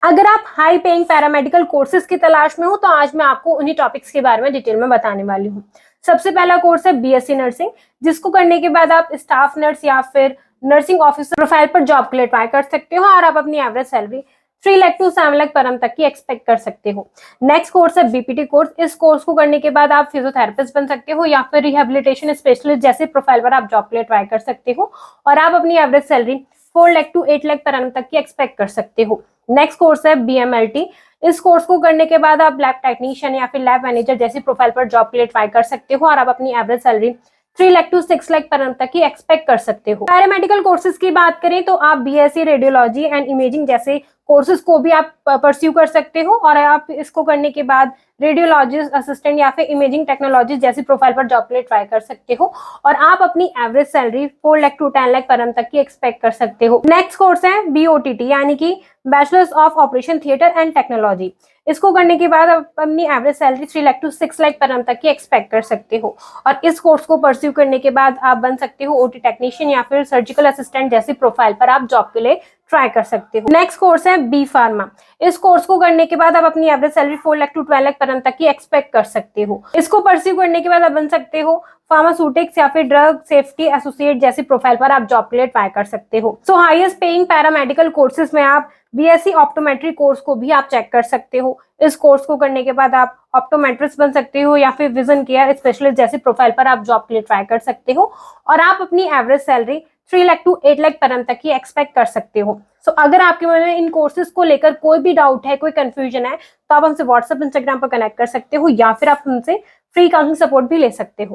अगर आप high paying paramedical courses की तलाश में हो तो आज मैं आपको उन्हीं टॉपिक्स के बारे में डिटेल में बताने वाली हूँ। सबसे पहला कोर्स है बीएससी नर्सिंग, जिसको करने के बाद आप स्टाफ नर्स या फिर नर्सिंग ऑफिसर प्रोफाइल पर जॉब के लिए ट्राई कर सकते हो और आप अपनी average salary 3 lakh to 7 lakh per annum तक की एक्सपेक्ट कर सकते हो। नेक्स्ट कोर्स है बीपीटी कोर्स। इस कोर्स को करने के बाद आप फिजियोथेरेपिस्ट बन सकते हो या फिर रिहेबिलिटेशन स्पेशलिस्ट जैसे प्रोफाइल पर आप जॉब के लिए ट्राई कर सकते हो और आप अपनी average salary 4 lakh to 8 lakh per annum तक की एक्सपेक्ट कर सकते हो। नेक्स्ट कोर्स है बीएमएलटी। इस कोर्स को करने के बाद आप लैब टेक्नीशियन या फिर लैब मैनेजर जैसी प्रोफाइल पर जॉब के लिए ट्राई कर सकते हो और आप अपनी average salary 3 lakh to 6 lakh per annum तक की एक्सपेक्ट कर सकते हो। पैरामेडिकल कोर्सेज की बात करें तो आप बीएससी रेडियोलॉजी एंड इमेजिंग जैसे कोर्सेज को भी आप परस्यू कर सकते हो और आप इसको करने के बाद रेडियोलॉजिस्ट असिस्टेंट या फिर इमेजिंग टेक्नोलॉजिस्ट जैसी प्रोफाइल पर जॉब के लिए ट्राई कर सकते हो और आप अपनी average salary 4 lakh to 10 lakh per annum तक की एक्सपेक्ट कर सकते हो। नेक्स्ट कोर्स है बीओटीटी यानी कि bachelors of operation theatre and technology. इसको करने के बाद आप अपनी average salary 3 lakh to 6 lakh per annum तक की एक्सपेक्ट कर सकते हो और इस कोर्स को परस्यू करने के बाद आप बन सकते हो ओटी टेक्नीशियन या फिर सर्जिकल असिस्टेंट जैसी प्रोफाइल पर आप जॉब के लिए ट्राई कर सकते हो। नेक्स्ट कोर्स है बी फार्मा। इस कोर्स को करने के बाद आप अपनी average salary 4 lakh to 12 lakh per annum तक की एक्सपेक्ट कर सकते हो। इसको परस्यू करने के बाद आप बन सकते हो फार्मास्यूटिक्स या फिर ड्रग सेफ्टी एसोसिएट जैसी प्रोफाइल पर आप जॉब के लिए ट्राई कर सकते हो। सो हाईएस्ट पेइंग पैरामेडिकल कोर्सेज में आप बीएससी ऑप्टोमेट्री कोर्स को भी आप चेक कर सकते हो। इस कोर्स को करने के बाद आप ऑप्टोमेट्रिस्ट बन सकते हो या फिर विजन केयर स्पेशलिस्ट जैसी प्रोफाइल पर आप जॉब के लिए ट्राई कर सकते हो और आप अपनी average salary 3 lakh to 8 lakh per annum तक की एक्सपेक्ट कर सकते हो। सो अगर आपके मन में इन कोर्सेज को लेकर कोई भी डाउट है, कोई कंफ्यूजन है, तो आप हमसे व्हाट्सएप इंस्टाग्राम पर कनेक्ट कर सकते हो या फिर आप हमसे फ्री काउंसलिंग सपोर्ट भी ले सकते हो।